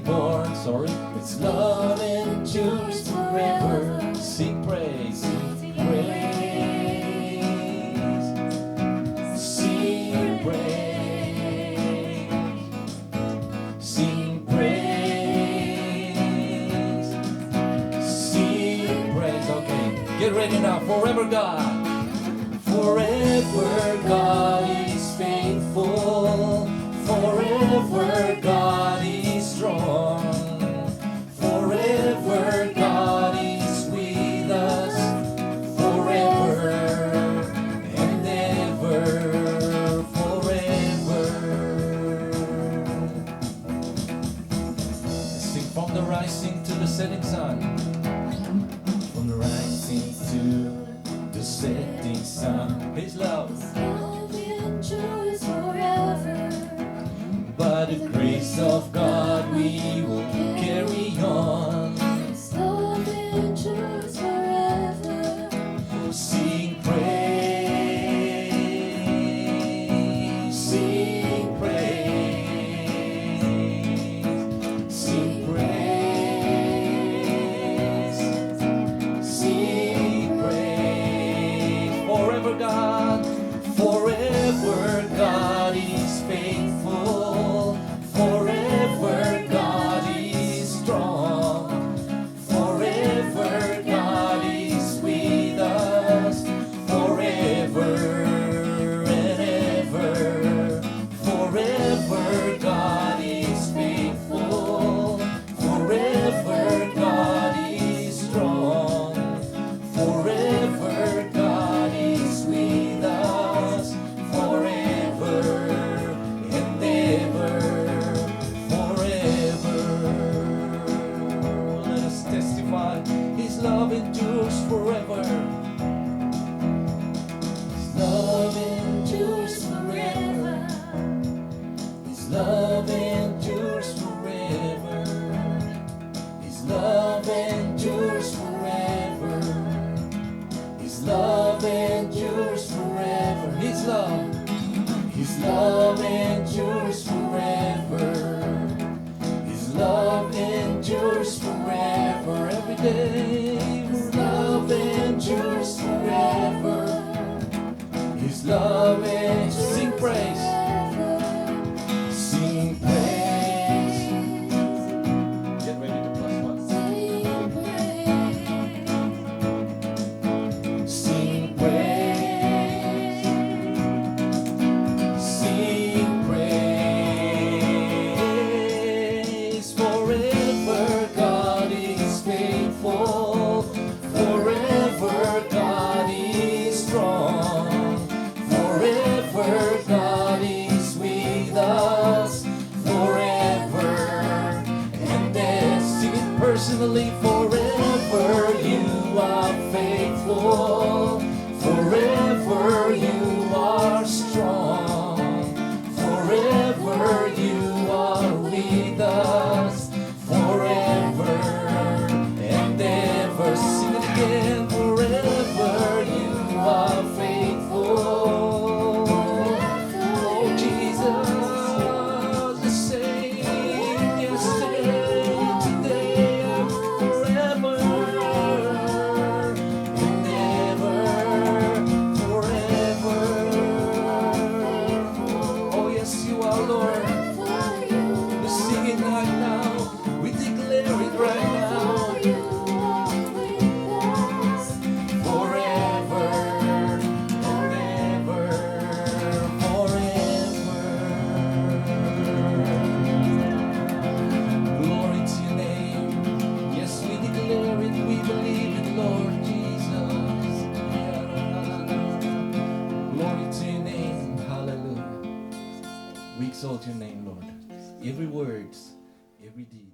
born. Sorry. Its love endures forever. Sing praise, sing praise, sing praise, sing praise, sing praise. Okay, get ready now. Forever God. Forever God is faithful. Forever God is strong. Forever God is with us. Forever and ever. Forever. Sing from the rising to the setting sun. From the rising to the setting sun. His love endures forever. by the grace of God we will carry on. His love endures forever. Sing praise, sing praise, sing praise, sing praise. Forever God, forever God is faithful. Forever God is strong. Forever God is with us. Forever and ever. Forever God is faithful. Forever God is strong. Forever God is with us. Forever and ever. Forever. Let us testify. His love endures forever. His love endures forever. His love endures forever. His love endures forever. His love endures forever. His love endures forever. His love endures forever. Every day, His love endures forever. His love endures. Sing praise, sing praise. Get ready to plus one. Sing praise, sing praise. Forever God is faithful. Forever God is strong. Forever God is with us. Forever and then sing it personally. Forever you are faithful. Forever you are strong. Forever you are with us. Forever and ever. Sing it again. Forever you are faithful. Oh Jesus, the same yesterday, today, and forever and ever. Forever. Oh yes, you are Lord. We sing it right now. We declare it right now. Forever and ever. Forever. Glory to your name. Yes, we declare it. We believe it, Lord Jesus. Glory to your name. Hallelujah. We exalt your name, Lord. Every word, every deed.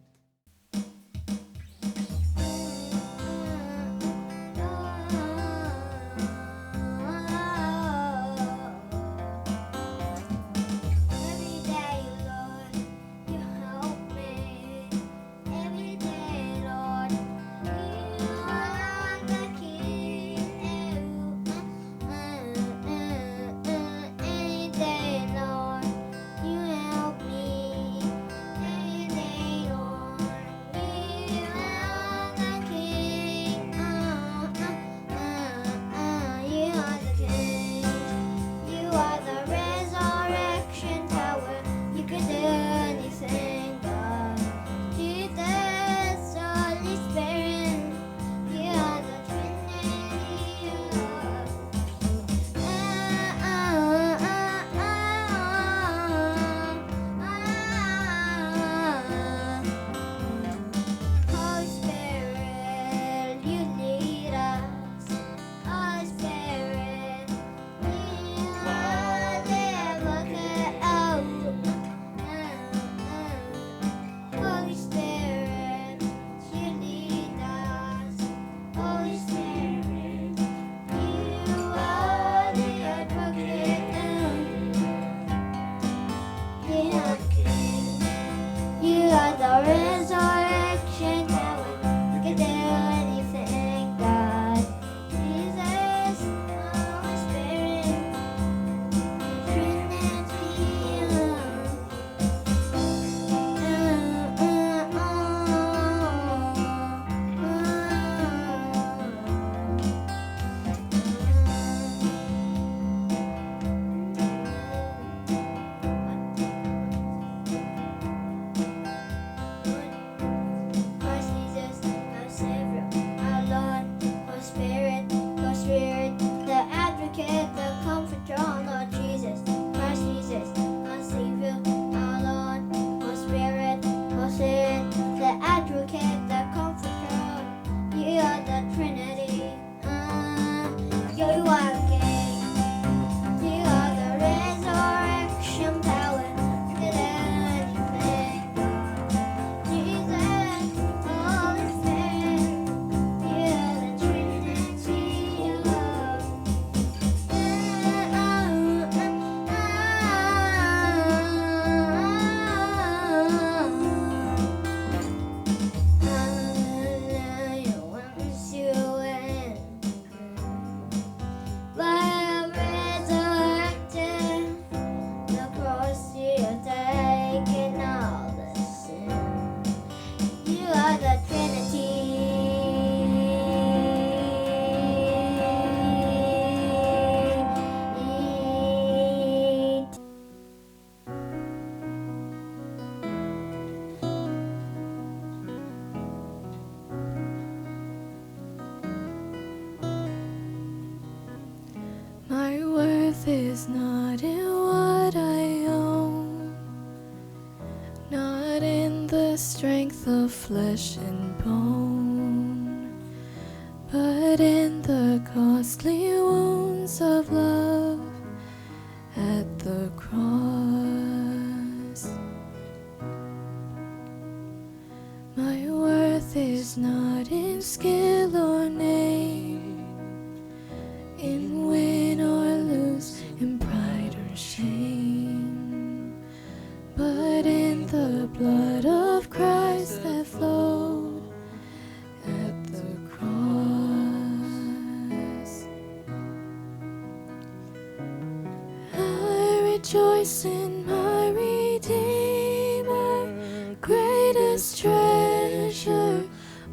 Every day, Lord, you help me. Every day, Lord, you are the King. Any day, Lord, you help me. Any day, Lord. is not in what I own, not in the strength of flesh and bone, but in the costly wounds of love at the cross. My worth is not in skill or name, in win or lose, in pride or shame, but in the blood of Christ that flowed at the cross. I rejoice in my Redeemer, greatest treasure,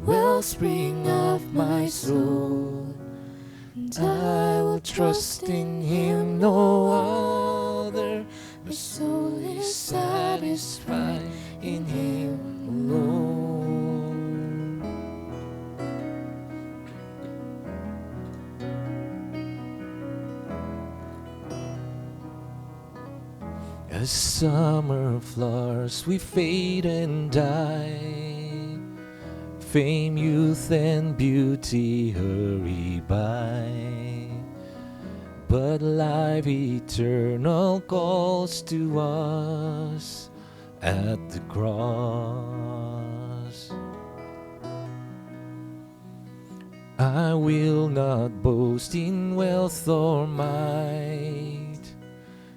wellspring of my soul. And I will trust in Him, no other. My soul is satisfied in Him alone. As summer flowers we fade and die, fame, youth, and beauty hurry by, but life eternal calls to us at the cross. I will not boast in wealth or might,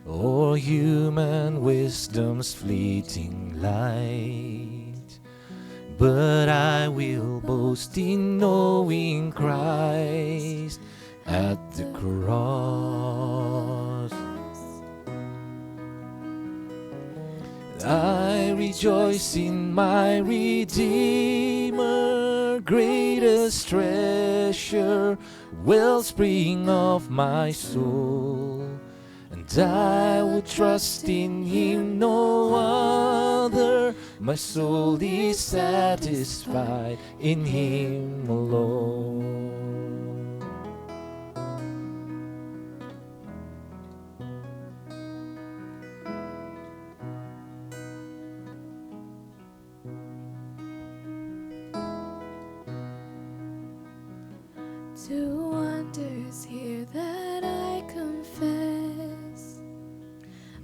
or human wisdom's fleeting light, but I will boast in knowing Christ at the cross. I rejoice in my Redeemer, greatest treasure, wellspring of my soul. And I will trust in Him, no other. My soul is satisfied in Him alone. Two wonders here that I confess,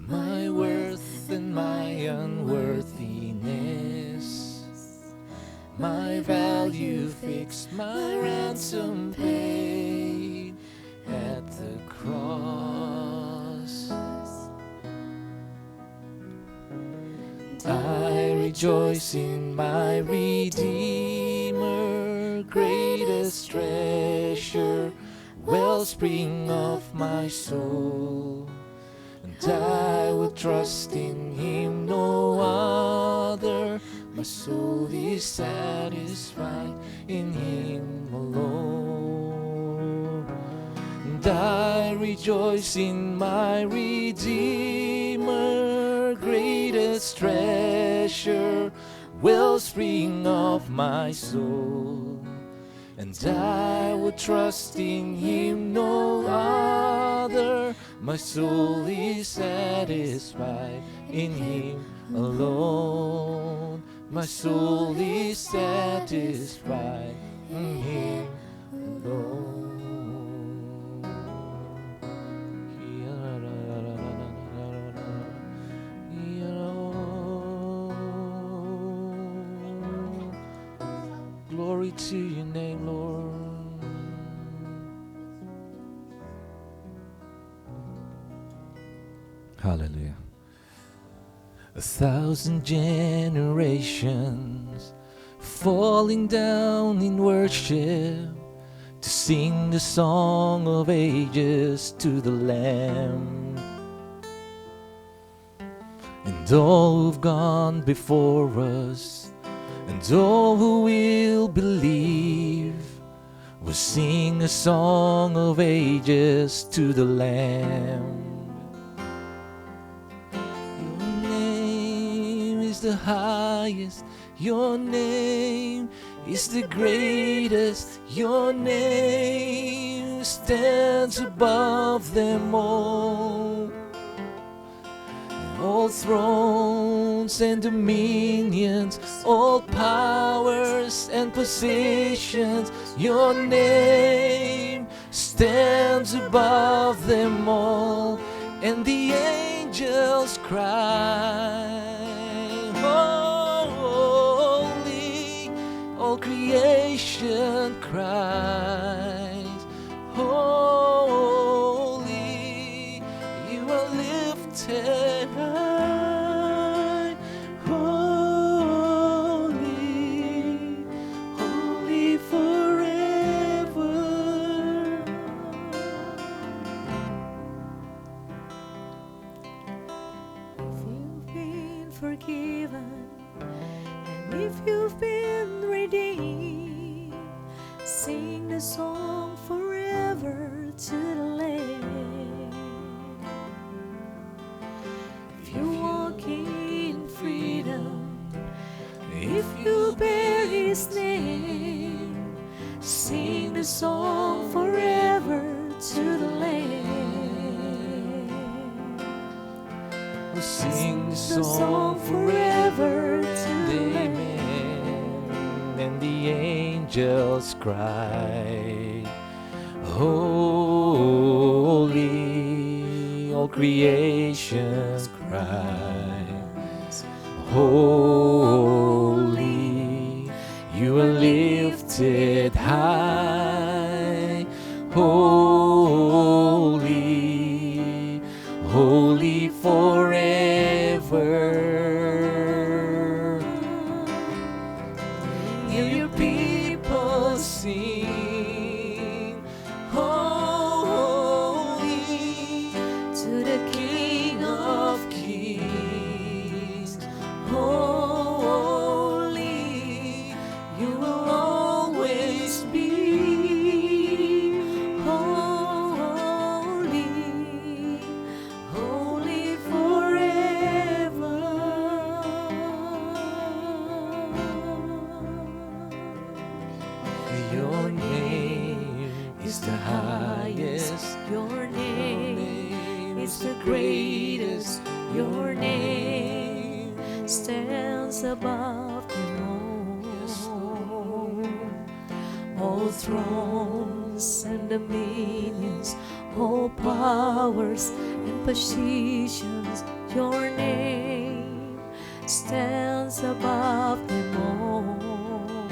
My worth and my unworthiness, my value fixed, my ransom paid at the cross. I rejoice in my Redeemer, greatest treasure, wellspring of my soul. And I will trust in Him, no other. My soul is satisfied in Him alone. And I rejoice in my Redeemer, greatest treasure, wellspring of my soul. And I will trust in Him, no other. My soul is satisfied in Him alone. My soul is satisfied in Him alone. Glory to your name, Lord. Hallelujah. 1,000 generations falling down in worship to sing the song of ages to the Lamb. And all who've gone before us, and all who will believe, will sing a song of ages to the Lamb. Your name is the highest, Your name is the greatest. Your name stands above them all. All thrones and dominions, all powers and positions, your name stands above them all. And the angels cry, holy. All creation cries, holy. You are lifted high, holy, holy forever. If you've been forgiven, and if you've been redeemed, sing the song forever to the Lamb. If you walk in freedom, if you bear His name, sing the song forever to the Lamb. We'll sing the The song forever and amen. And the angels cry, holy. All creation cries, holy. You are lifted high, holy, holy forever. Hear your people sing, holy, To the King of Kings, holy, you will always be holy, holy forever. Your name is the highest. Your name is the greatest. Your name stands above them all. All thrones and dominions, all powers and positions, your name stands above them all.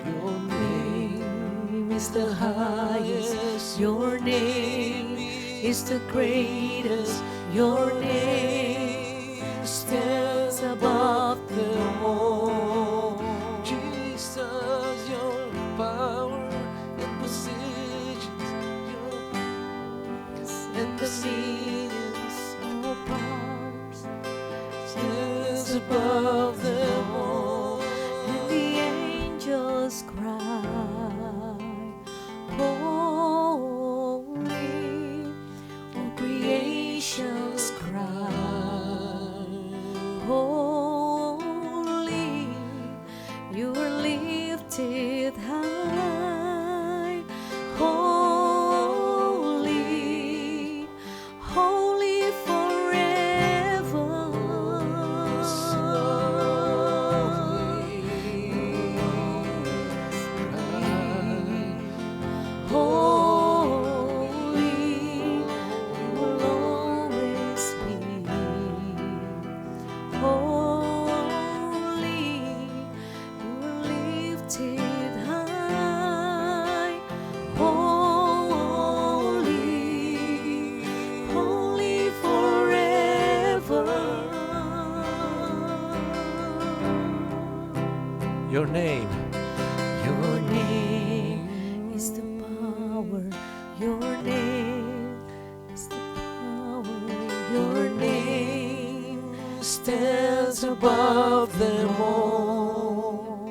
Your name Is the highest, your name is the greatest, your name stands above them all. Jesus, your power and positions, And the meanings of powers stands above them all. and the angels cry, holy. All creations cry, holy. You are lifted high, holy, holy forever. Holy, you will always be. Holy, you are lifted high. Holy, holy forever. Your name, Your name is the power. Your name is the power. Your name stands above them all.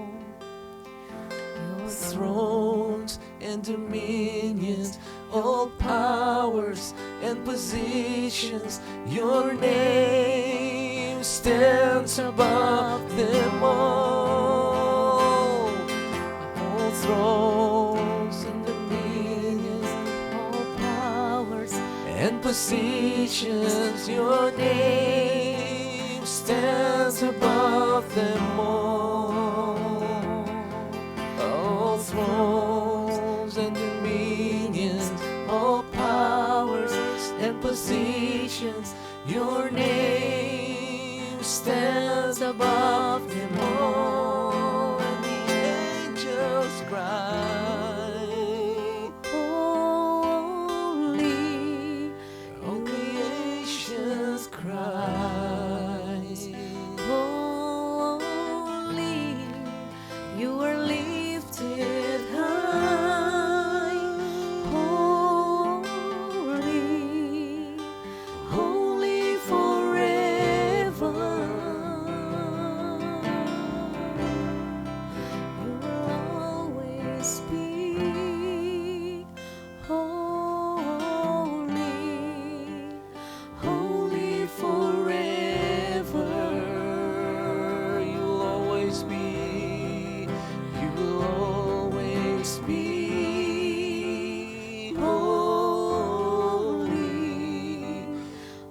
Your Thrones and dominions, all powers and positions, your name stands stands above them all. All thrones and dominions, all powers, and positions, your name stands above them all. All thrones and dominions, all powers and positions, your name stands above them all. And the angels cry, holy, all creations cry, holy, you are lifted high, holy, holy forever. You will always be holy, holy forever. You'll always be, you'll always be holy,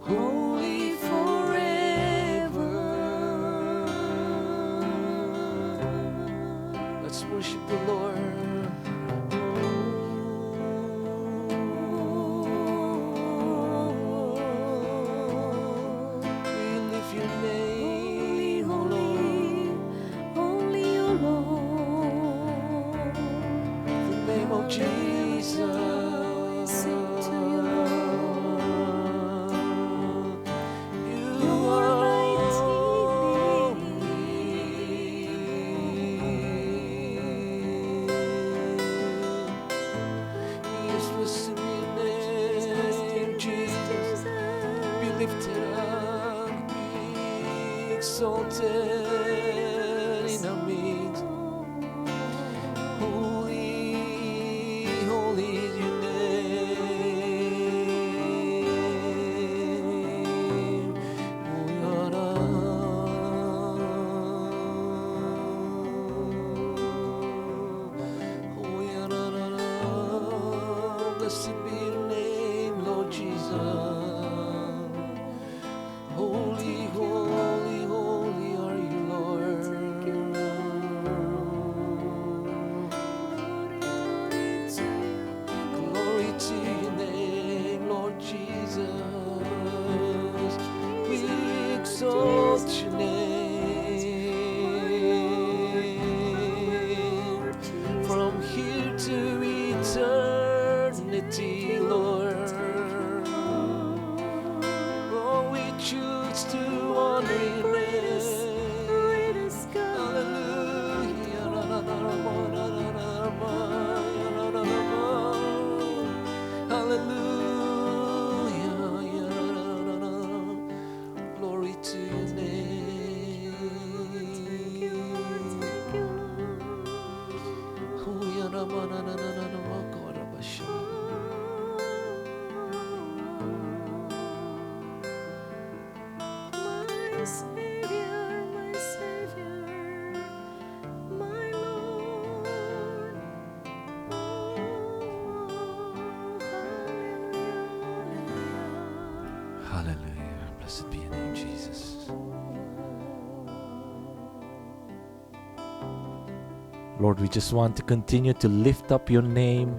holy forever. Let's worship the Lord. We lift your name, O Lord. Only you, Lord. The name of Jesus. Sing to you, Lord. You are holy. Yes, listen to your name, Jesus. Be lifted up, be exalted in our midst. Holy, holy is your name. Blessed be your name, Lord Jesus. Holy, holy, holy are you, Lord. Glory to your name, Lord Jesus. We exalt your name from here to eternity, Lord. Oh, we choose to honor your name. Hallelujah. Glory to your name. My Savior, my Lord. Hallelujah. Blessed be your name, Jesus. Lord, we just want to continue to lift up your name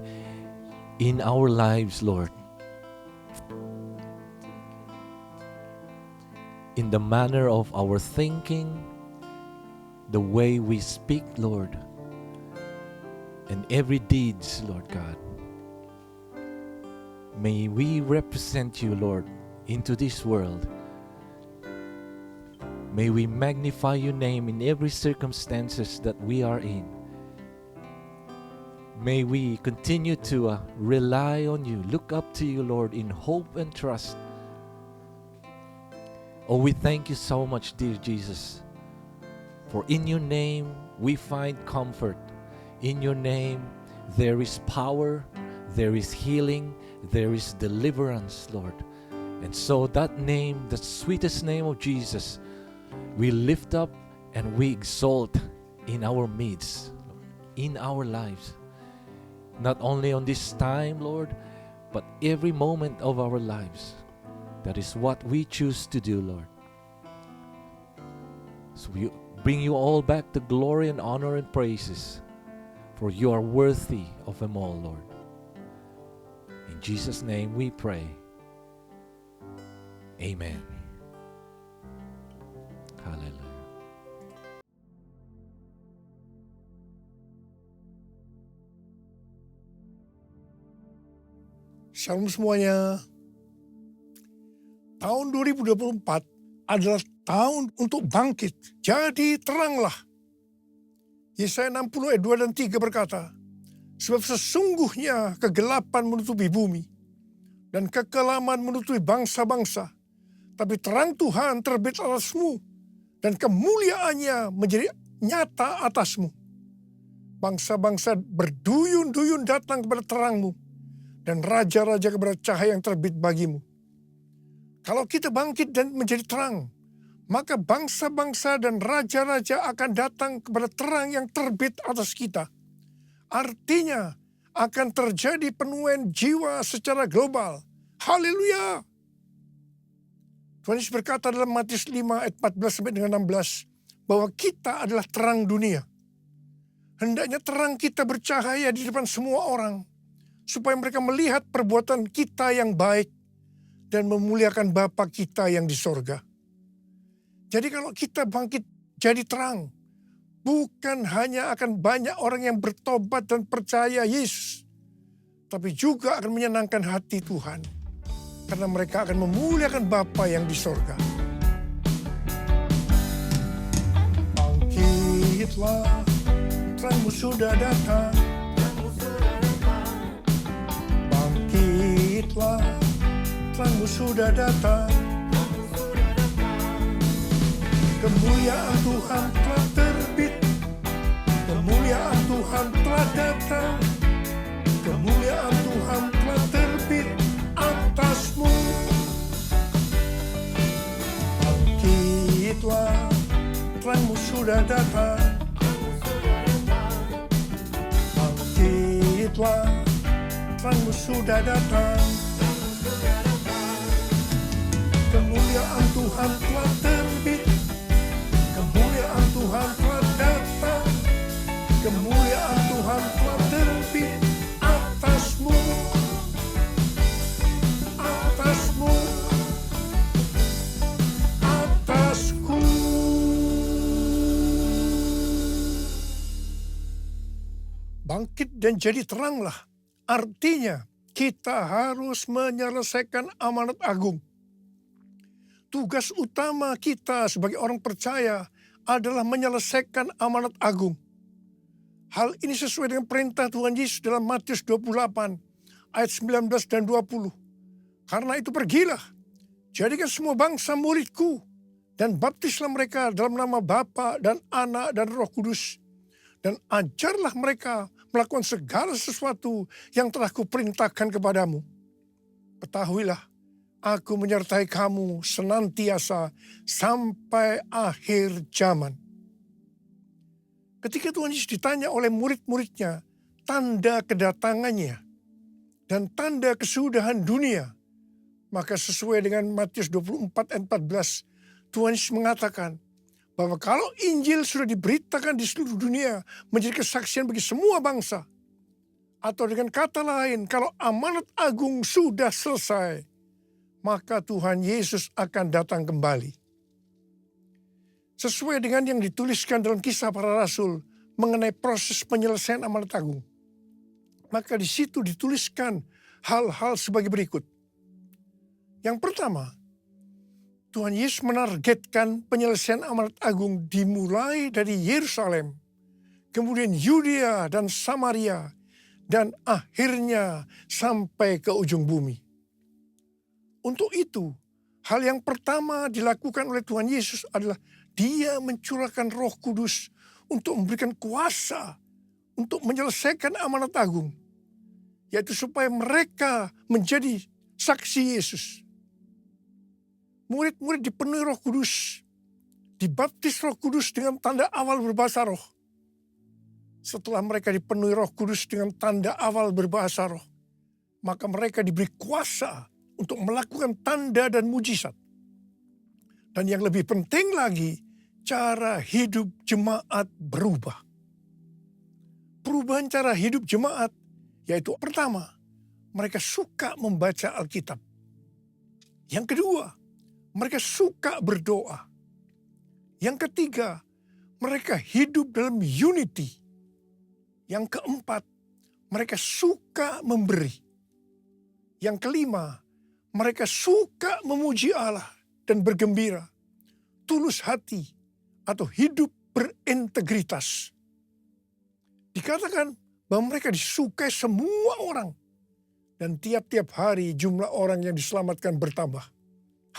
in our lives, Lord. In the manner of our thinking, the way we speak, Lord, and every deeds, Lord God. May we represent you, Lord, into this world. May we magnify your name in every circumstances that we are in. May we continue to rely on you, look up to you, Lord, in hope and trust. Oh, we thank you so much, dear Jesus, for in your name we find comfort. In your name there is power, there is healing, there is deliverance, Lord. And so that name, the sweetest name of Jesus, we lift up and we exalt in our midst, in our lives. Not only on this time, Lord, but every moment of our lives. That is what we choose to do, Lord. So we bring you all back the glory and honor and praises, for you are worthy of them all, Lord. In Jesus' name we pray. Amen. Hallelujah. Shalom semuanya. Tahun 2024 adalah tahun untuk bangkit. Jadi teranglah. Yesaya 60 ayat 2 dan 3 berkata, sebab sesungguhnya kegelapan menutupi bumi dan kekelaman menutupi bangsa-bangsa. Tapi terang Tuhan terbit atasmu dan kemuliaannya menjadi nyata atasmu. Bangsa-bangsa berduyun-duyun datang kepada terangmu dan raja-raja kepada cahaya yang terbit bagimu. Kalau kita bangkit dan menjadi terang, maka bangsa-bangsa dan raja-raja akan datang kepada terang yang terbit atas kita. Artinya akan terjadi penuaian jiwa secara global. Haleluya! Tuhan Yesus berkata dalam Matius 5 ayat 14 sampai dengan 16 bahwa kita adalah terang dunia. Hendaknya terang kita bercahaya di depan semua orang, supaya mereka melihat perbuatan kita yang baik dan memuliakan Bapa kita yang di sorga. Jadi kalau kita bangkit jadi terang, bukan hanya akan banyak orang yang bertobat dan percaya Yesus, tapi juga akan menyenangkan hati Tuhan, karena mereka akan memuliakan Bapa yang di sorga. Bangkitlah, terangmu sudah datang. Bangkitlah, terangmu sudah datang. Kemuliaan Tuhan telah terbit. Kemuliaan Tuhan telah datang. Kemuliaan Tuhan telah terbit atasmu. Bangkitlah, terangmu sudah datang. Bangkitlah, terangmu sudah datang. Kemuliaan Tuhan telah terbit. Kemuliaan Tuhan telah datang. Kemuliaan Tuhan telah terbit atasmu. Atasmu. Atasku. Bangkit dan jadi teranglah. Artinya kita harus menyelesaikan amanat agung. Tugas utama kita sebagai orang percaya adalah menyelesaikan amanat agung. Hal ini sesuai dengan perintah Tuhan Yesus dalam Matius 28 ayat 19 dan 20. Karena itu pergilah, jadikan semua bangsa muridku dan baptislah mereka dalam nama Bapa dan Anak dan Roh Kudus. Dan ajarlah mereka melakukan segala sesuatu yang telah kuperintahkan kepadamu. Ketahuilah, aku menyertai kamu senantiasa sampai akhir zaman. Ketika Tuhan Yesus ditanya oleh murid-muridnya tanda kedatangannya dan tanda kesudahan dunia, maka sesuai dengan Matius 24 ayat 14, Tuhan Yesus mengatakan bahwa kalau Injil sudah diberitakan di seluruh dunia menjadi kesaksian bagi semua bangsa, atau dengan kata lain, kalau amanat agung sudah selesai, maka Tuhan Yesus akan datang kembali. Sesuai dengan yang dituliskan dalam Kisah Para Rasul mengenai proses penyelesaian amanat agung, maka di situ dituliskan hal-hal sebagai berikut. Yang pertama, Tuhan Yesus menargetkan penyelesaian amanat agung dimulai dari Yerusalem, kemudian Yudea dan Samaria, dan akhirnya sampai ke ujung bumi. Untuk itu, hal yang pertama dilakukan oleh Tuhan Yesus adalah Dia mencurahkan Roh Kudus untuk memberikan kuasa untuk menyelesaikan amanat agung, yaitu supaya mereka menjadi saksi Yesus. Murid-murid dipenuhi Roh Kudus dibaptis Roh Kudus dengan tanda awal berbahasa roh. Setelah mereka dipenuhi Roh Kudus dengan tanda awal berbahasa roh, maka mereka diberi kuasa untuk melakukan tanda dan mujizat. Dan yang lebih penting lagi, cara hidup jemaat berubah. Perubahan cara hidup jemaat, yaitu pertama, mereka suka membaca Alkitab. Yang kedua, mereka suka berdoa. Yang ketiga, mereka hidup dalam unity. Yang keempat, mereka suka memberi. Yang kelima, mereka suka memuji Allah dan bergembira, tulus hati, atau hidup berintegritas. Dikatakan bahwa mereka disukai semua orang. Dan tiap-tiap hari jumlah orang yang diselamatkan bertambah.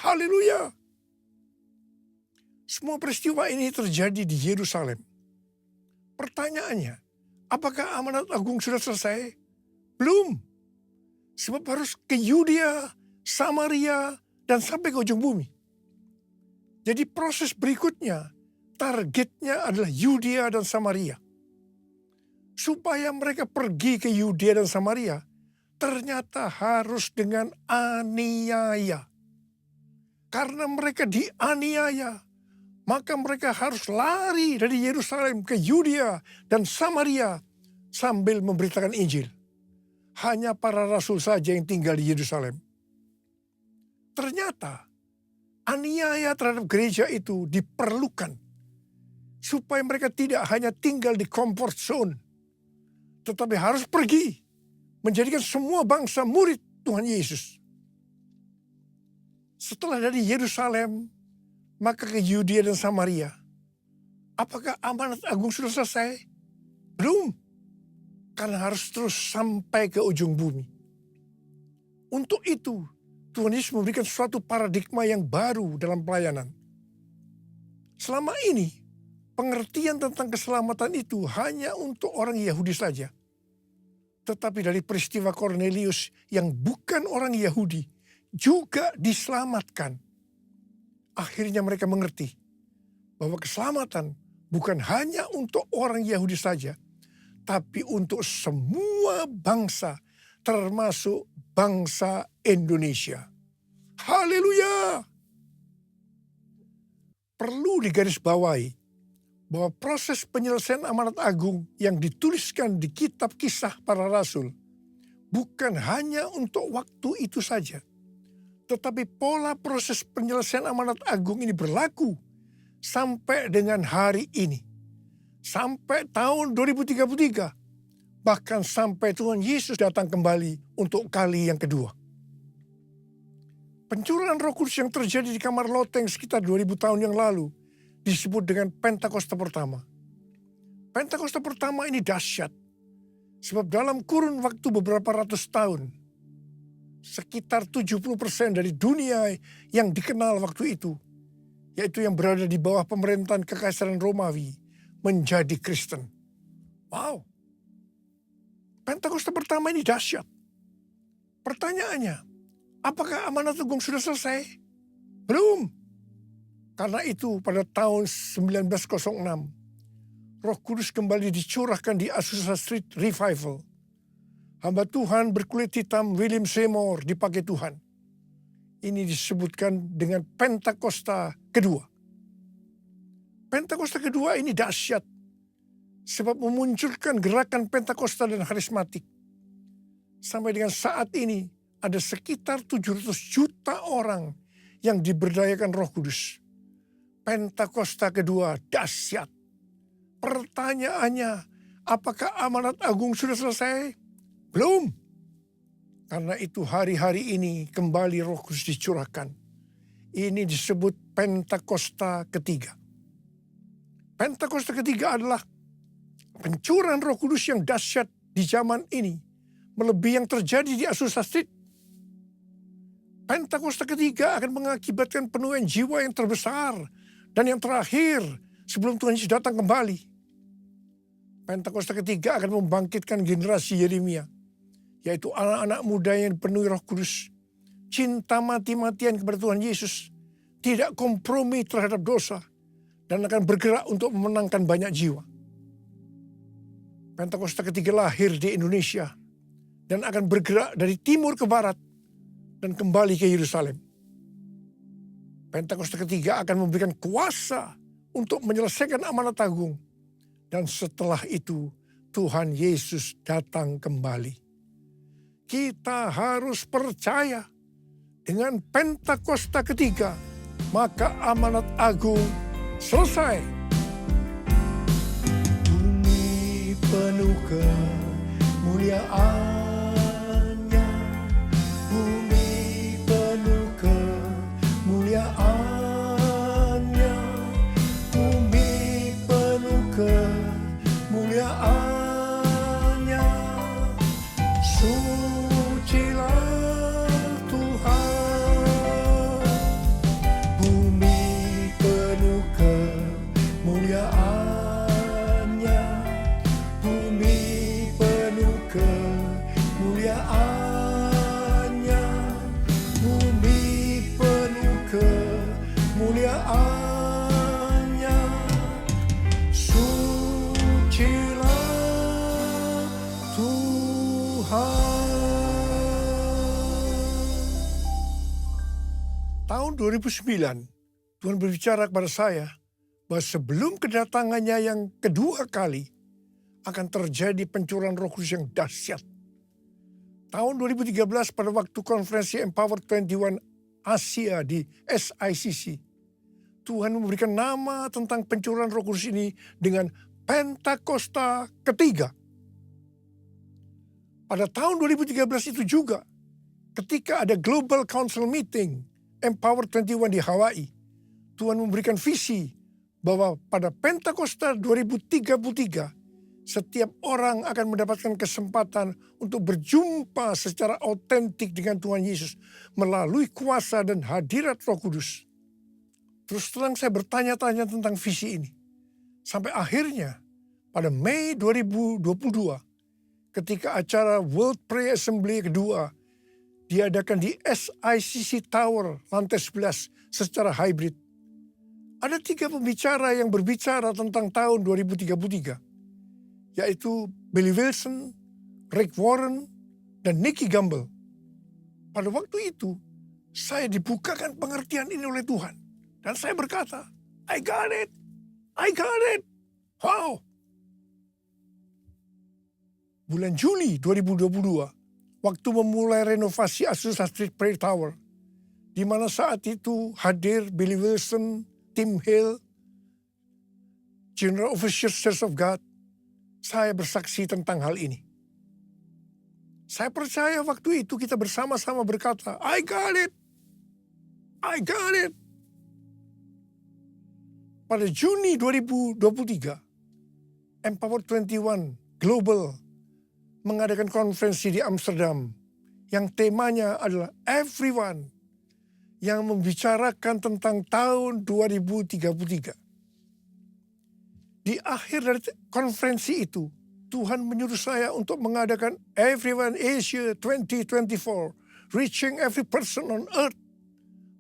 Haleluya! Semua peristiwa ini terjadi di Yerusalem. Pertanyaannya, apakah amanat agung sudah selesai? Belum. Sebab harus ke Yudea, Samaria, dan sampai ke ujung bumi. Jadi proses berikutnya, targetnya adalah Yudea dan Samaria. Supaya mereka pergi ke Yudea dan Samaria, ternyata harus dengan aniaya. Karena mereka dianiaya, maka mereka harus lari dari Yerusalem ke Yudea dan Samaria sambil memberitakan Injil. Hanya para rasul saja yang tinggal di Yerusalem. Ternyata aniaya terhadap gereja itu diperlukan supaya mereka tidak hanya tinggal di comfort zone, tetapi harus pergi menjadikan semua bangsa murid Tuhan Yesus. Setelah dari Yerusalem, maka ke Yudea dan Samaria. Apakah amanat agung sudah selesai? Belum. Karena harus terus sampai ke ujung bumi. Untuk itu, Tuhan Yesus memberikan suatu paradigma yang baru dalam pelayanan. Selama ini, pengertian tentang keselamatan itu hanya untuk orang Yahudi saja. Tetapi dari peristiwa Kornelius yang bukan orang Yahudi juga diselamatkan. Akhirnya mereka mengerti bahwa keselamatan bukan hanya untuk orang Yahudi saja, tapi untuk semua bangsa, termasuk bangsa Indonesia. Haleluya! Perlu digarisbawahi bahwa proses penyelesaian amanat agung yang dituliskan di kitab Kisah Para Rasul bukan hanya untuk waktu itu saja, tetapi pola proses penyelesaian amanat agung ini berlaku sampai dengan hari ini. Sampai tahun 2033. Bahkan sampai Tuhan Yesus datang kembali untuk kali yang kedua. Pencurahan Roh Kudus yang terjadi di kamar loteng sekitar 2000 tahun yang lalu disebut dengan Pentakosta pertama. Pentakosta pertama ini dahsyat. Sebab dalam kurun waktu beberapa ratus tahun, sekitar 70% dari dunia yang dikenal waktu itu, yaitu yang berada di bawah pemerintahan Kekaisaran Romawi, menjadi Kristen. Wow. Pentakosta pertama ini dahsyat. Pertanyaannya, apakah amanat agung sudah selesai? Belum. Karena itu pada tahun 1906, Roh Kudus kembali dicurahkan di Azusa Street Revival. Hamba Tuhan berkulit hitam William Seymour dipakai Tuhan. Ini disebutkan dengan Pentakosta kedua. Pentakosta kedua ini dahsyat. Sebab memunculkan gerakan Pentakosta dan karismatik. Sampai dengan saat ini ada sekitar 700 juta orang yang diberdayakan Roh Kudus. Pentakosta kedua dahsyat. Pertanyaannya, apakah amanat agung sudah selesai? Belum. Karena itu hari-hari ini kembali Roh Kudus dicurahkan. Ini disebut Pentakosta ketiga. Pentakosta ketiga adalah pencurahan Roh Kudus yang dahsyat di zaman ini, melebihi yang terjadi di Azusa Street. Pentakosta ketiga akan mengakibatkan penuaian jiwa yang terbesar dan yang terakhir sebelum Tuhan Yesus datang kembali. Pentakosta ketiga akan membangkitkan generasi Yeremia, yaitu anak-anak muda yang dipenuhi Roh Kudus, cinta mati-matian kepada Tuhan Yesus, tidak kompromi terhadap dosa, dan akan bergerak untuk memenangkan banyak jiwa. Pentakosta ketiga lahir di Indonesia dan akan bergerak dari timur ke barat dan kembali ke Yerusalem. Pentakosta ketiga akan memberikan kuasa untuk menyelesaikan amanat agung. Dan setelah itu Tuhan Yesus datang kembali. Kita harus percaya dengan Pentakosta ketiga, maka amanat agung selesai. Bumi penuh kemuliaannya, bumi penuh kemuliaannya, bumi penuh kemuliaannya. Sucilah Tuhan, bumi penuh kemuliaannya, bumi penuh kemuliaannya, bumi penuh kemuliaannya. Sucilah Tuhan. Tahun 2009, Tuhan berbicara kepada saya bahwa sebelum kedatangannya yang kedua kali akan terjadi pencurahan Roh Kudus yang dahsyat. Tahun 2013 pada waktu konferensi Empower 21 Asia di SICC, Tuhan memberikan nama tentang pencurahan Roh Kudus ini dengan Pentakosta ketiga. Pada tahun 2013 itu juga, ketika ada Global Council Meeting Empower 21 di Hawaii, Tuhan memberikan visi bahwa pada Pentakosta 2033, setiap orang akan mendapatkan kesempatan untuk berjumpa secara autentik dengan Tuhan Yesus melalui kuasa dan hadirat Roh Kudus. Terus terang saya bertanya-tanya tentang visi ini. Sampai akhirnya pada Mei 2022, ketika acara World Prayer Assembly kedua diadakan di SICC Tower lantai 11 secara hybrid. Ada 3 pembicara yang berbicara tentang tahun 2033, yaitu Billy Wilson, Rick Warren, dan Nicky Gamble. Pada waktu itu, saya dibukakan pengertian ini oleh Tuhan. Dan saya berkata, I got it, I got it. Wow. Bulan Juli 2022, waktu memulai renovasi Azusa Street Prayer Tower, di mana saat itu hadir Billy Wilson, Tim Hill, General Overseer Church of God, saya bersaksi tentang hal ini. Saya percaya waktu itu kita bersama-sama berkata, I got it, I got it. Pada Juni 2023, Empower 21 Global mengadakan konferensi di Amsterdam yang temanya adalah Everyone, yang membicarakan tentang tahun 2033. Di akhir dari konferensi itu, Tuhan menyuruh saya untuk mengadakan Everyone Asia 2024, Reaching Every Person on Earth,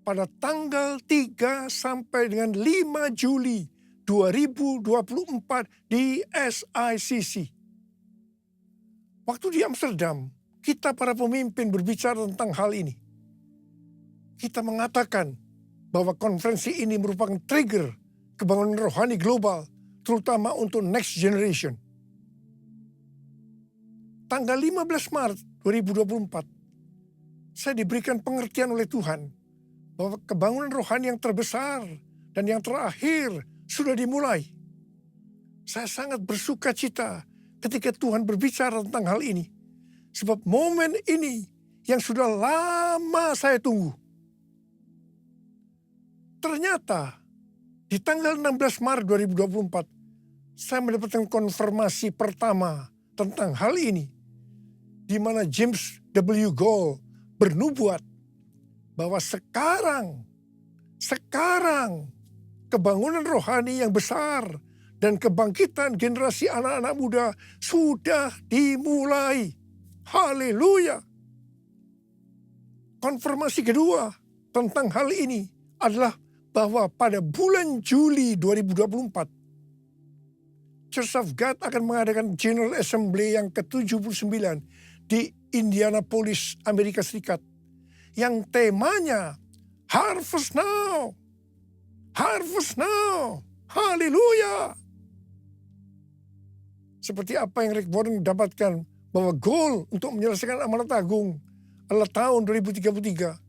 pada tanggal 3 sampai dengan 5 Juli 2024 di SICC. Waktu di Amsterdam, kita para pemimpin berbicara tentang hal ini. Kita mengatakan bahwa konferensi ini merupakan trigger kebangunan rohani global, terutama untuk next generation. Tanggal 15 Maret 2024, saya diberikan pengertian oleh Tuhan bahwa kebangunan rohani yang terbesar dan yang terakhir sudah dimulai. Saya sangat bersuka cita ketika Tuhan berbicara tentang hal ini. Sebab momen ini yang sudah lama saya tunggu. Ternyata di tanggal 16 Maret 2024, saya mendapatkan konfirmasi pertama tentang hal ini. Di mana James W. Gold bernubuat bahwa sekarang kebangunan rohani yang besar dan kebangkitan generasi anak-anak muda sudah dimulai. Haleluya. Konfirmasi kedua tentang hal ini adalah bahwa pada bulan Juli 2024, Church of God akan mengadakan General Assembly yang ke-79 di Indianapolis, Amerika Serikat. Yang temanya Harvest Now. Harvest Now. Haleluya. Seperti apa yang Rick Warren dapatkan, bahwa goal untuk menyelesaikan amanat agung adalah tahun 2033.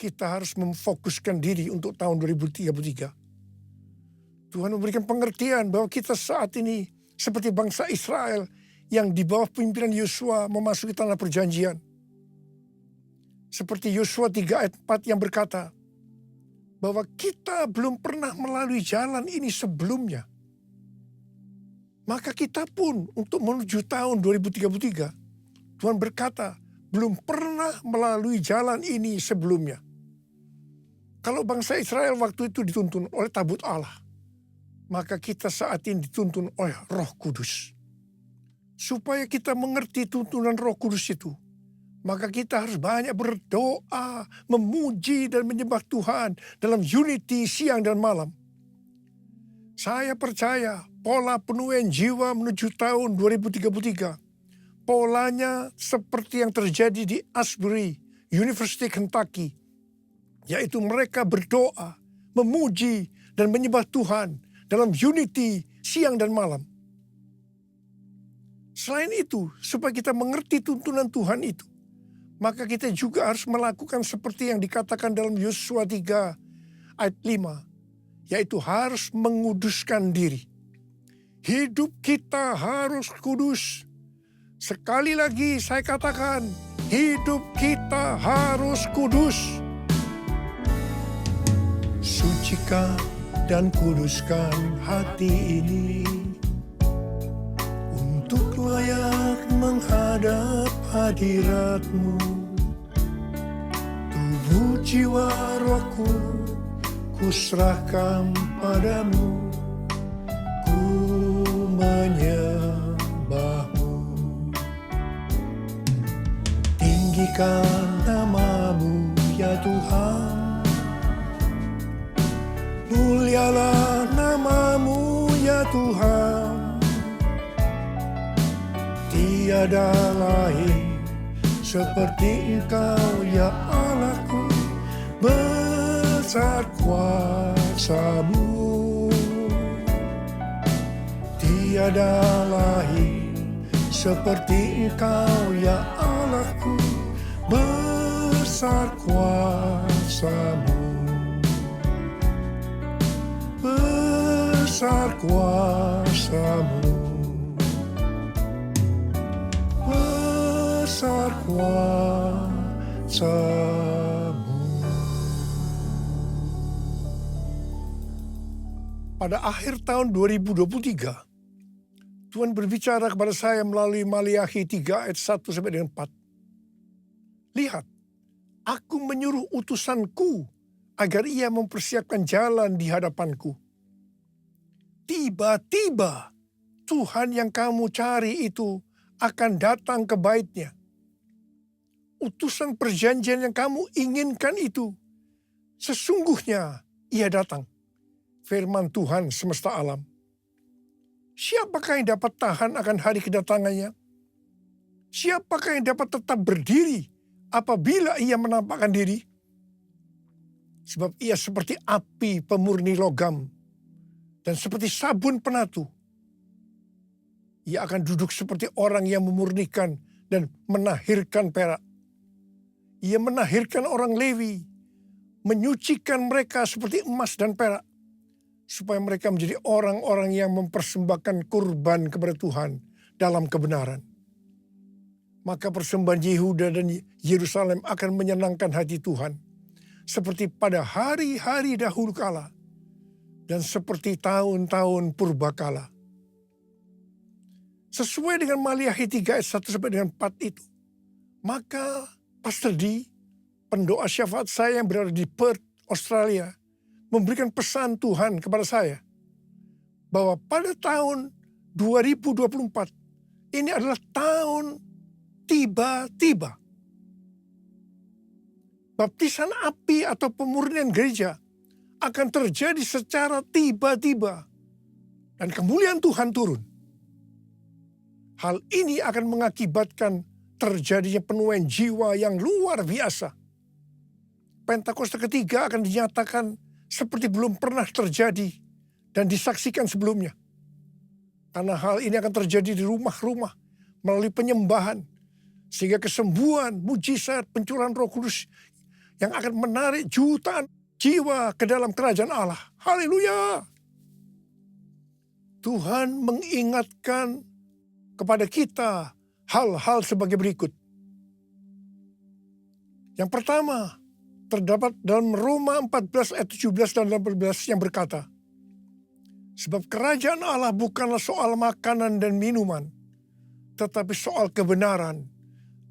Kita harus memfokuskan diri untuk tahun 2033. Tuhan memberikan pengertian bahwa kita saat ini seperti bangsa Israel yang di bawah pimpinan Yosua memasuki tanah perjanjian. Seperti Yosua 3 ayat 4 yang berkata bahwa kita belum pernah melalui jalan ini sebelumnya. Maka kita pun untuk menuju tahun 2033, Tuhan berkata belum pernah melalui jalan ini sebelumnya. Kalau bangsa Israel waktu itu dituntun oleh tabut Allah, maka kita saat ini dituntun oleh Roh Kudus. Supaya kita mengerti tuntunan Roh Kudus itu, maka kita harus banyak berdoa, memuji dan menyembah Tuhan dalam unity siang dan malam. Saya percaya pola penuaian jiwa menuju tahun 2033, polanya seperti yang terjadi di Asbury, University Kentucky, yaitu mereka berdoa, memuji dan menyembah Tuhan dalam unity siang dan malam. Selain itu, supaya kita mengerti tuntunan Tuhan itu, maka kita juga harus melakukan seperti yang dikatakan dalam Yosua 3 ayat 5, yaitu harus menguduskan diri. Hidup kita harus kudus. Sekali lagi saya katakan, hidup kita harus kudus. Sucikan dan kuduskan hati ini untuk layak menghadap hadirat-Mu. Tubuh jiwa rohku kuserahkan padamu, ku menyembah-Mu. Tinggikan nama-Mu ya Tuhan, mulialah nama-Mu ya Tuhan. Tiada lain seperti Engkau ya Allahku, besar kuasa-Mu. Tiada lain seperti Engkau ya Allahku, besar kuasa-Mu. Besar kuasa-Mu, besar kuasa-Mu. Pada akhir tahun 2023, Tuhan berbicara kepada saya melalui Maliakhi 3 ayat 1 sampai dengan 4. Lihat, aku menyuruh utusanku agar ia mempersiapkan jalan di hadapanku. Tiba-tiba Tuhan yang kamu cari itu akan datang ke bait-Nya. Utusan perjanjian yang kamu inginkan itu, sesungguhnya ia datang. Firman Tuhan semesta alam. Siapakah yang dapat tahan akan hari kedatangannya? Siapakah yang dapat tetap berdiri apabila ia menampakkan diri? Sebab ia seperti api pemurni logam dan seperti sabun penatu. Ia akan duduk seperti orang yang memurnikan dan menahirkan perak. Ia menahirkan orang Lewi, menyucikan mereka seperti emas dan perak, supaya mereka menjadi orang-orang yang mempersembahkan kurban kepada Tuhan dalam kebenaran. Maka persembahan Yehuda dan Yerusalem akan menyenangkan hati Tuhan, seperti pada hari-hari dahulu kala, dan seperti tahun-tahun purbakala. Sesuai dengan Maliakhi 3 ayat 1 sampai dengan 4 itu, maka Pastor D, pendoa syafaat saya yang berada di Perth, Australia, memberikan pesan Tuhan kepada saya bahwa pada tahun 2024 ini adalah tahun tiba-tiba. Baptisan api atau pemurnian gereja akan terjadi secara tiba-tiba. Dan kemuliaan Tuhan turun. Hal ini akan mengakibatkan terjadinya penuaian jiwa yang luar biasa. Pentakosta ketiga akan dinyatakan seperti belum pernah terjadi dan disaksikan sebelumnya. Karena hal ini akan terjadi di rumah-rumah melalui penyembahan. Sehingga kesembuhan, mujizat, pencurahan Roh Kudus yang akan menarik jutaan jiwa ke dalam kerajaan Allah. Haleluya! Tuhan mengingatkan kepada kita hal-hal sebagai berikut. Yang pertama, terdapat dalam Roma 14 ayat 17 dan 18 yang berkata, sebab kerajaan Allah bukanlah soal makanan dan minuman, tetapi soal kebenaran,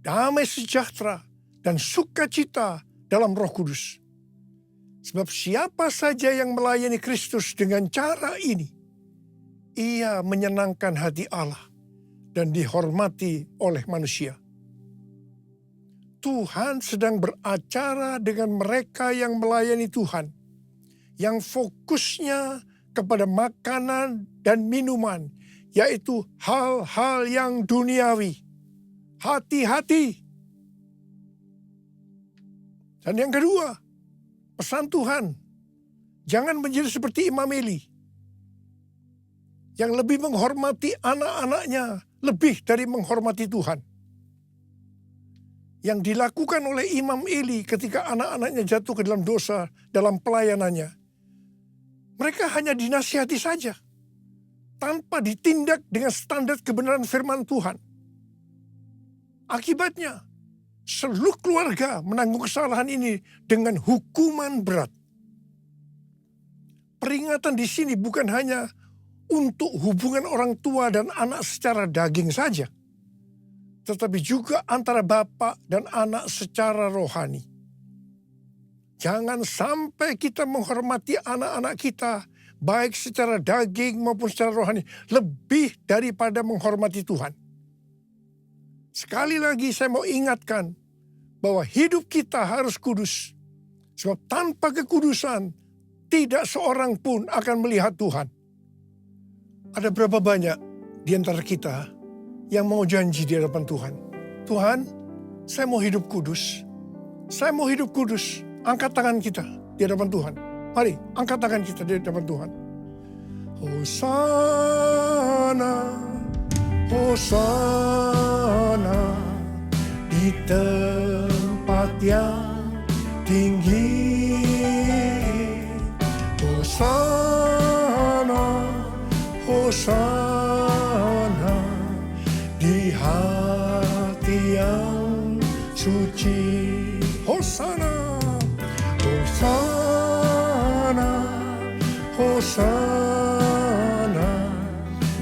damai sejahtera, dan sukacita dalam Roh Kudus. Sebab siapa saja yang melayani Kristus dengan cara ini, ia menyenangkan hati Allah dan dihormati oleh manusia. Tuhan sedang beracara dengan mereka yang melayani Tuhan, yang fokusnya kepada makanan dan minuman, yaitu hal-hal yang duniawi. Hati-hati. Dan yang kedua, pesan Tuhan, jangan menjadi seperti Imam Eli, yang lebih menghormati anak-anaknya lebih dari menghormati Tuhan. Yang dilakukan oleh Imam Eli ketika anak-anaknya jatuh ke dalam dosa dalam pelayanannya. Mereka hanya dinasihati saja, tanpa ditindak dengan standar kebenaran firman Tuhan. Akibatnya, seluruh keluarga menanggung kesalahan ini dengan hukuman berat. Peringatan di sini bukan hanya untuk hubungan orang tua dan anak secara daging saja, tetapi juga antara bapak dan anak secara rohani. Jangan sampai kita menghormati anak-anak kita, baik secara daging maupun secara rohani, lebih daripada menghormati Tuhan. Sekali lagi saya mau ingatkan bahwa hidup kita harus kudus. Sebab tanpa kekudusan, tidak seorang pun akan melihat Tuhan. Ada berapa banyak di antara kita yang mau janji di hadapan Tuhan? Tuhan, saya mau hidup kudus. Saya mau hidup kudus. Angkat tangan kita di hadapan Tuhan. Mari, angkat tangan kita di hadapan Tuhan. Hosana, Hosana di tempat yang tinggi. Hosana, Hosana di hati yang suci. Hosana, Hosana, Hosana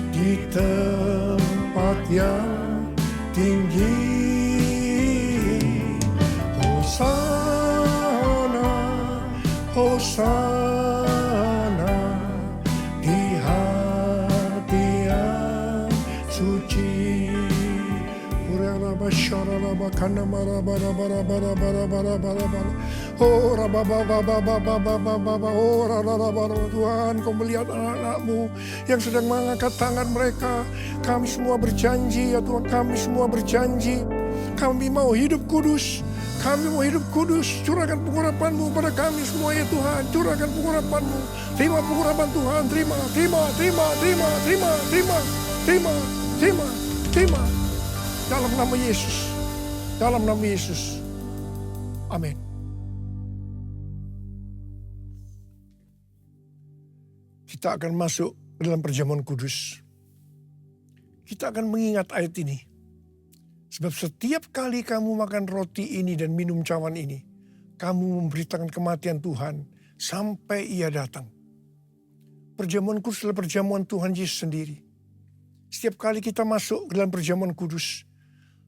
di tempat yang tinggi. Hosana, Hosana di hati yang suci. Tuhan, Kau melihat anak-anak-Mu yang sedang mengangkat tangan mereka. Kami semua berjanji ya Tuhan, kami semua berjanji. Kami mau hidup kudus. Kami mau hidup kudus. Curahkan pengurapan-Mu pada kami semua ya Tuhan. Curahkan pengurapan-Mu. Terima pengurapan Tuhan. Terima. Dalam nama Yesus. Dalam nama Yesus. Amin. Kita akan masuk ke dalam perjamuan kudus. Kita akan mengingat ayat ini. Sebab setiap kali kamu makan roti ini dan minum cawan ini, kamu memberitakan kematian Tuhan sampai Ia datang. Perjamuan kudus adalah perjamuan Tuhan Yesus sendiri. Setiap kali kita masuk ke dalam perjamuan kudus,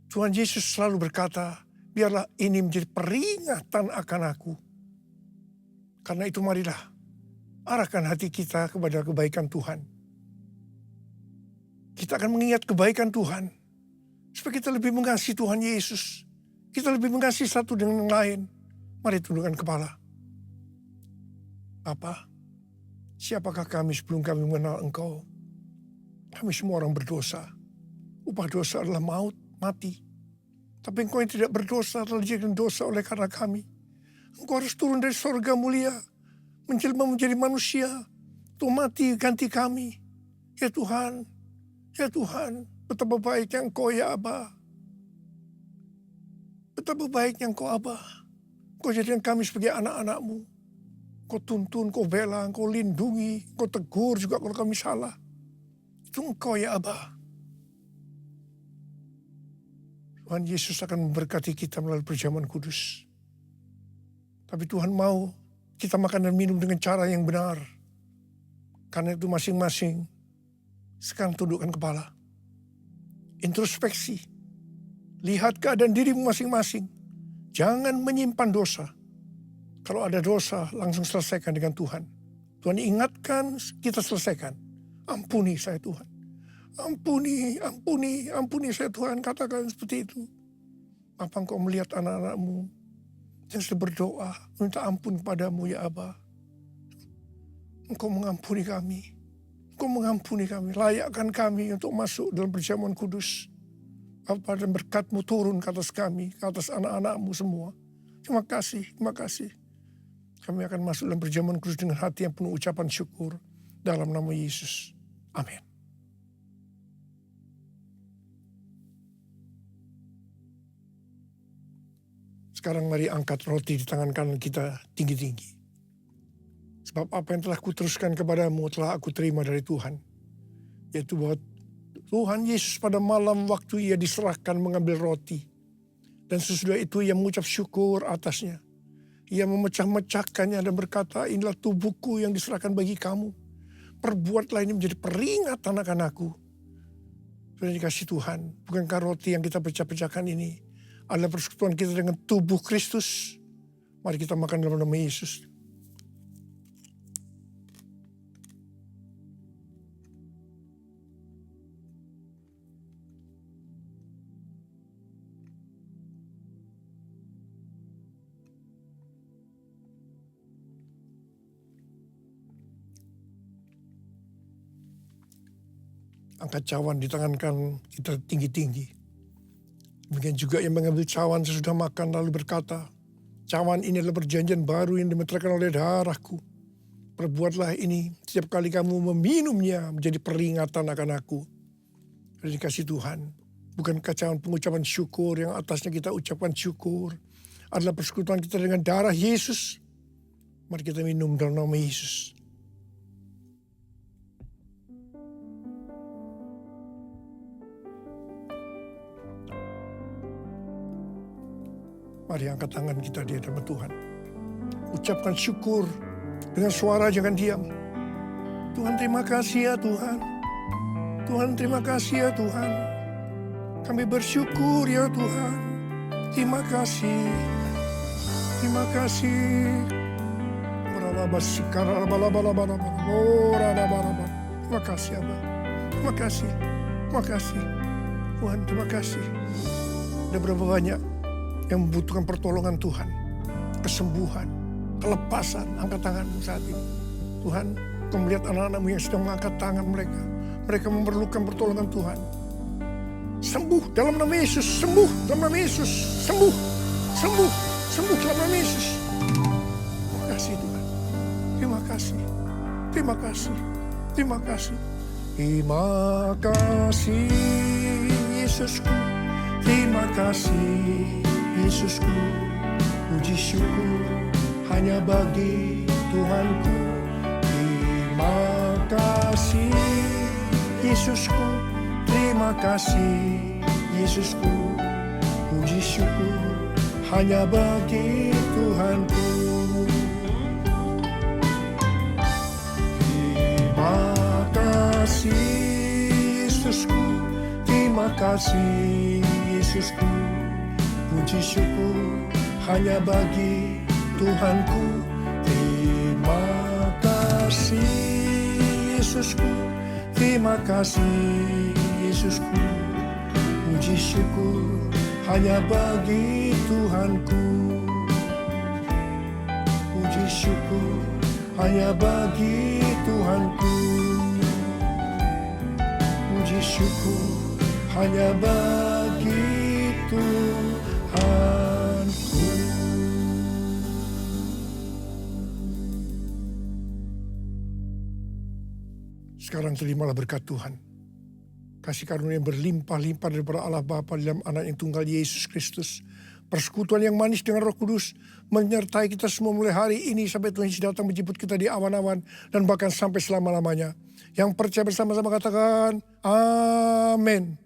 Tuhan Yesus selalu berkata, biarlah ini menjadi peringatan akan aku. Karena itu marilah arahkan hati kita kepada kebaikan Tuhan. Kita akan mengingat kebaikan Tuhan. Supaya kita lebih mengasihi Tuhan Yesus. Kita lebih mengasihi satu dengan yang lain. Mari tundukkan kepala. Bapa, siapakah kami sebelum kami mengenal Engkau? Kami semua orang berdosa. Upah dosa adalah maut, mati. Tapi Engkau yang tidak berdosa telah dijadikan dosa oleh karena kami. Engkau harus turun dari sorga mulia, menjelma menjadi manusia, untuk mati ganti kami. Ya Tuhan, betapa baiknya Engkau ya Aba. Betapa baiknya Engkau Aba. Engkau jadikan kami sebagai anak-anak-Mu. Engkau tuntun, Engkau bela, Engkau lindungi, Engkau tegur juga kalau kami salah. Itu Engkau ya Aba. Tuhan Yesus akan memberkati kita melalui perjamuan kudus. Tapi Tuhan mau kita makan dan minum dengan cara yang benar. Karena itu masing-masing sekarang tundukkan kepala. Introspeksi. Lihat keadaan dirimu masing-masing. Jangan menyimpan dosa. Kalau ada dosa langsung selesaikan dengan Tuhan. Tuhan ingatkan, kita selesaikan. Ampuni saya Tuhan. Ampuni saya Tuhan, katakan seperti itu. Apa Engkau melihat anak-anak-Mu yang sedang berdoa, minta ampun kepadamu ya Aba. Engkau mengampuni kami. Engkau mengampuni kami, layakkan kami untuk masuk dalam perjamuan kudus. Bapa, dan berkat-Mu turun ke atas kami, ke atas anak-anak-Mu semua. Terima kasih. Kami akan masuk dalam perjamuan kudus dengan hati yang penuh ucapan syukur. Dalam nama Yesus. Amin. Sekarang mari angkat roti di tangan kanan kita tinggi-tinggi. Sebab apa yang telah kuteruskan kepadamu telah aku terima dari Tuhan. Yaitu bahwa Tuhan Yesus pada malam waktu ia diserahkan mengambil roti. Dan sesudah itu ia mengucap syukur atasnya. Ia memecah-mecahkannya dan berkata, inilah tubuhku yang diserahkan bagi kamu. Perbuatlah ini menjadi peringatan akan aku. Sudah dikasih Tuhan, bukankah roti yang kita pecah-pecahkan ini adalah persekutuan kita dengan tubuh Kristus. Mari kita makan dalam nama Yesus. Angkat cawan di tangan kanan kita tinggi-tinggi. Demikian juga yang mengambil cawan sesudah makan lalu berkata, cawan ini adalah perjanjian baru yang dimeteraikan oleh darahku. Perbuatlah ini setiap kali kamu meminumnya menjadi peringatan akan aku. Sudah dikasih Tuhan. Bukankah cawan pengucapan syukur yang atasnya kita ucapkan syukur adalah persekutuan kita dengan darah Yesus. Mari kita minum dalam nama Yesus. Mari angkat tangan kita di hadapan Tuhan. Ucapkan syukur dengan suara, jangan diam. Tuhan terima kasih ya Tuhan. Tuhan terima kasih ya Tuhan. Kami bersyukur ya Tuhan. Terima kasih. Terima kasih. Terima kasih Abah. Terima kasih. Terima kasih. Tuhan terima kasih. Ada berapa banyak yang membutuhkan pertolongan Tuhan, kesembuhan, kelepasan. Angkat tanganmu saat ini. Tuhan, Kau melihat anak-anak-Mu yang sedang mengangkat tangan mereka. Mereka memerlukan pertolongan Tuhan. Sembuh dalam nama Yesus, sembuh dalam nama Yesus, sembuh dalam nama Yesus. Terima kasih Tuhan. Terima kasih. Terima kasih. Terima kasih. Terima kasih Yesusku. Terima kasih Yesusku, puji syukur hanya bagi Tuhanku. Terima kasih Yesusku, terima kasih Yesusku, puji syukur hanya bagi Tuhanku. Terima kasih Yesusku, terima kasih Yesusku, puji syukur hanya bagi Tuhanku. Terima kasih Yesusku, terima kasih Yesusku, puji syukur hanya bagi Tuhanku. Puji syukur hanya bagi Tuhanku. Puji syukur hanya bagi Tuhanku. Sekarang terimalah berkat Tuhan. Kasih karunia yang berlimpah-limpah daripada Allah Bapa dalam anak yang tunggal Yesus Kristus. Persekutuan yang manis dengan Roh Kudus menyertai kita semua mulai hari ini sampai Tuhan Yesus datang menjemput kita di awan-awan dan bahkan sampai selama-lamanya. Yang percaya bersama-sama katakan amin.